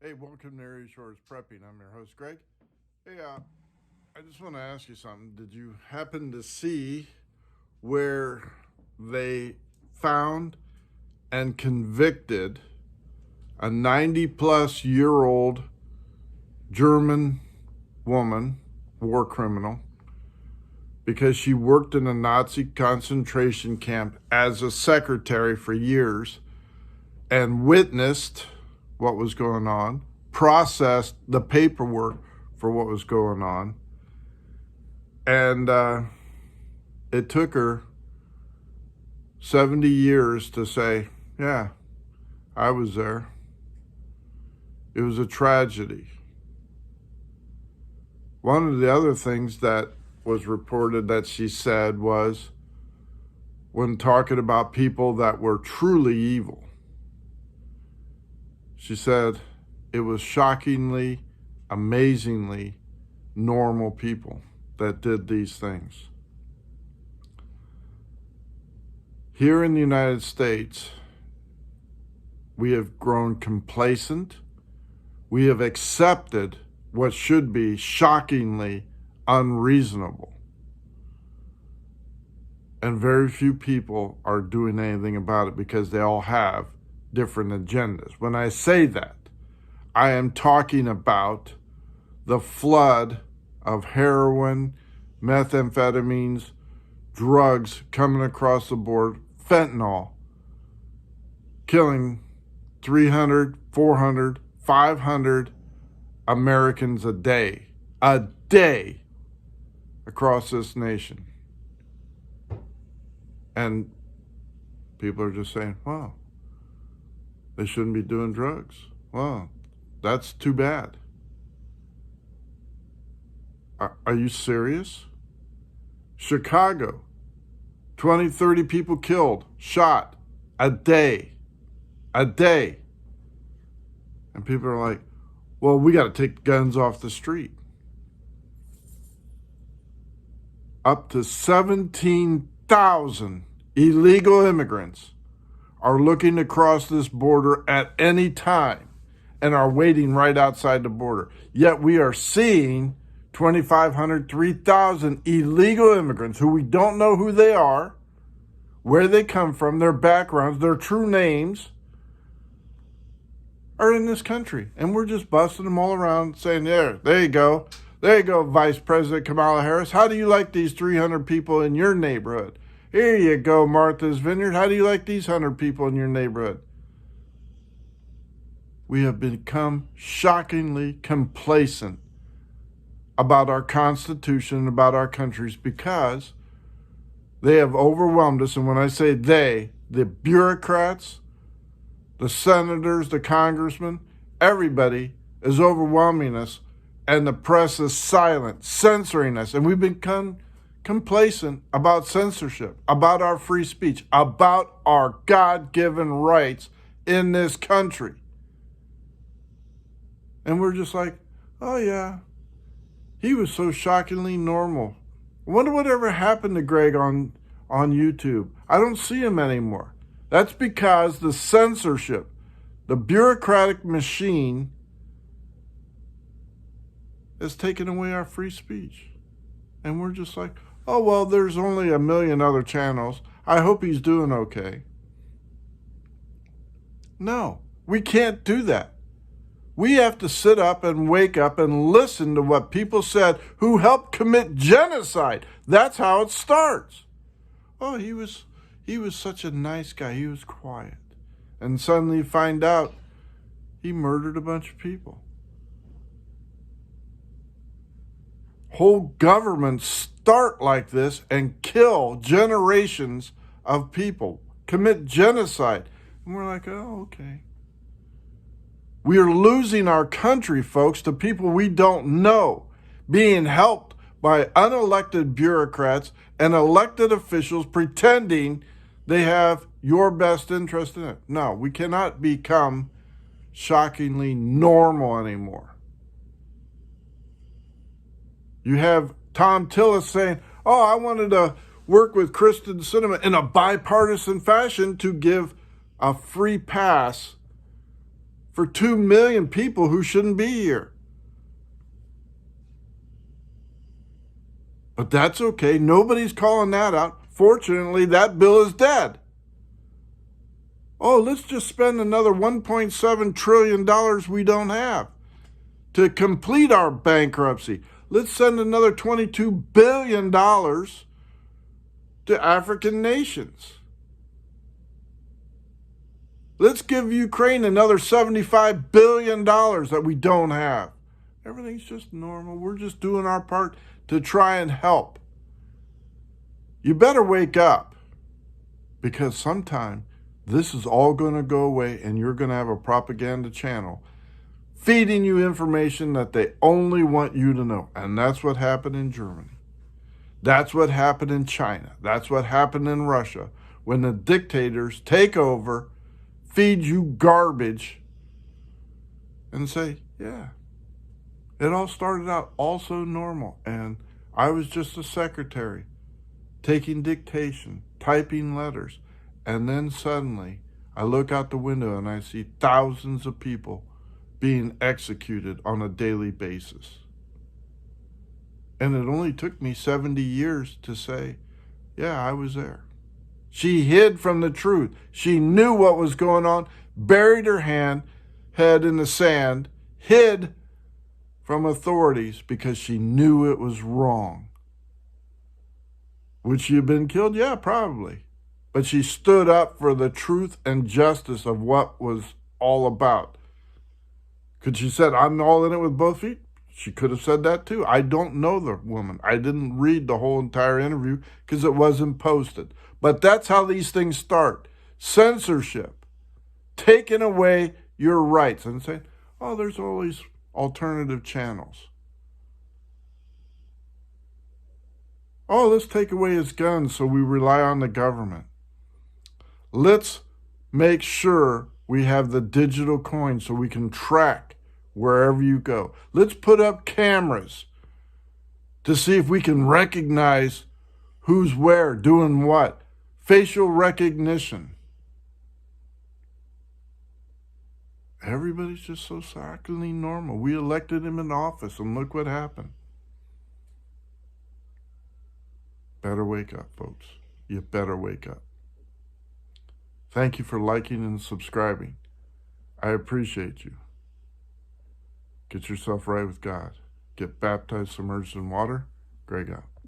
Hey, welcome to Area Shores Prepping. I'm your host, Greg. Hey, I just want to ask you something. Did you happen to see where they found and convicted a 90 plus year old German woman, war criminal, because she worked in a Nazi concentration camp as a secretary for years and witnessed what was going on, processed the paperwork for what was going on, and it took her 70 years to say, yeah, I was there. It was a tragedy. One of the other things that was reported that she said was, when talking about people that were truly evil, she said it was shockingly, amazingly normal people that did these things. Here in the United States, we have grown complacent. We have accepted what should be shockingly unreasonable. And very few people are doing anything about it because they all have different agendas. When I say that, I am talking about the flood of heroin, methamphetamines, drugs coming across the board, fentanyl, killing 300, 400, 500 Americans a day across this nation. And people are just saying, wow, they shouldn't be doing drugs. Well, that's too bad. Are you serious? Chicago, 20, 30 people killed, shot, a day. And people are like, well, we got to take guns off the street. Up to 17,000 illegal immigrants are looking to cross this border at any time and are waiting right outside the border. Yet we are seeing 2,500, 3,000 illegal immigrants who we don't know who they are, where they come from, their backgrounds, their true names, are in this country. And we're just busting them all around saying, there you go. There you go, Vice President Kamala Harris. How do you like these 300 people in your neighborhood? Here you go, Martha's Vineyard. How do you like these 100 people in your neighborhood? We have become shockingly complacent about our Constitution, about our countries, because they have overwhelmed us. And when I say they, the bureaucrats, the senators, the congressmen, everybody is overwhelming us, and the press is silent, censoring us. And we've become complacent about censorship, about our free speech, about our God-given rights in this country. And we're just like, oh yeah, he was so shockingly normal. I wonder whatever happened to Greg on YouTube. I don't see him anymore. That's because the censorship, the bureaucratic machine, has taken away our free speech. And we're just like, oh, well, there's only a million other channels. I hope he's doing okay. No, we can't do that. We have to sit up and wake up and listen to what people said who helped commit genocide. That's how it starts. Oh, he was such a nice guy. He was quiet. And suddenly you find out he murdered a bunch of people. Whole governments start like this and kill generations of people, commit genocide. And we're like, oh, okay. We are losing our country, folks, to people we don't know, being helped by unelected bureaucrats and elected officials pretending they have your best interest in it. No, we cannot become shockingly normal anymore. You have Tom Tillis saying, oh, I wanted to work with Kyrsten Sinema in a bipartisan fashion to give a free pass for 2 million people who shouldn't be here. But that's okay. Nobody's calling that out. Fortunately, that bill is dead. Oh, let's just spend another $1.7 trillion we don't have to complete our bankruptcy. Let's send another $22 billion to African nations. Let's give Ukraine another $75 billion that we don't have. Everything's just normal. We're just doing our part to try and help. You better wake up, because sometime this is all going to go away and you're going to have a propaganda channel feeding you information that they only want you to know. And that's what happened in Germany. That's what happened in China. That's what happened in Russia. When the dictators take over, feed you garbage, and say, yeah, it all started out also normal. And I was just a secretary, taking dictation, typing letters. And then suddenly I look out the window and I see thousands of people being executed on a daily basis. And it only took me 70 years to say, yeah, I was there. She hid from the truth. She knew what was going on, buried her head in the sand, hid from authorities because she knew it was wrong. Would she have been killed? Yeah, probably. But she stood up for the truth and justice of what was all about. Could she said, I'm all in it with both feet? She could have said that too. I don't know the woman. I didn't read the whole entire interview because it wasn't posted. But that's how these things start. Censorship. Taking away your rights and saying, oh, there's all these alternative channels. Oh, let's take away his guns so we rely on the government. Let's make sure we have the digital coin so we can track wherever you go. Let's put up cameras to see if we can recognize who's where, doing what. Facial recognition. Everybody's just so shockingly normal. We elected him in office and look what happened. Better wake up, folks. You better wake up. Thank you for liking and subscribing. I appreciate you. Get yourself right with God. Get baptized, submerged in water. Greg out.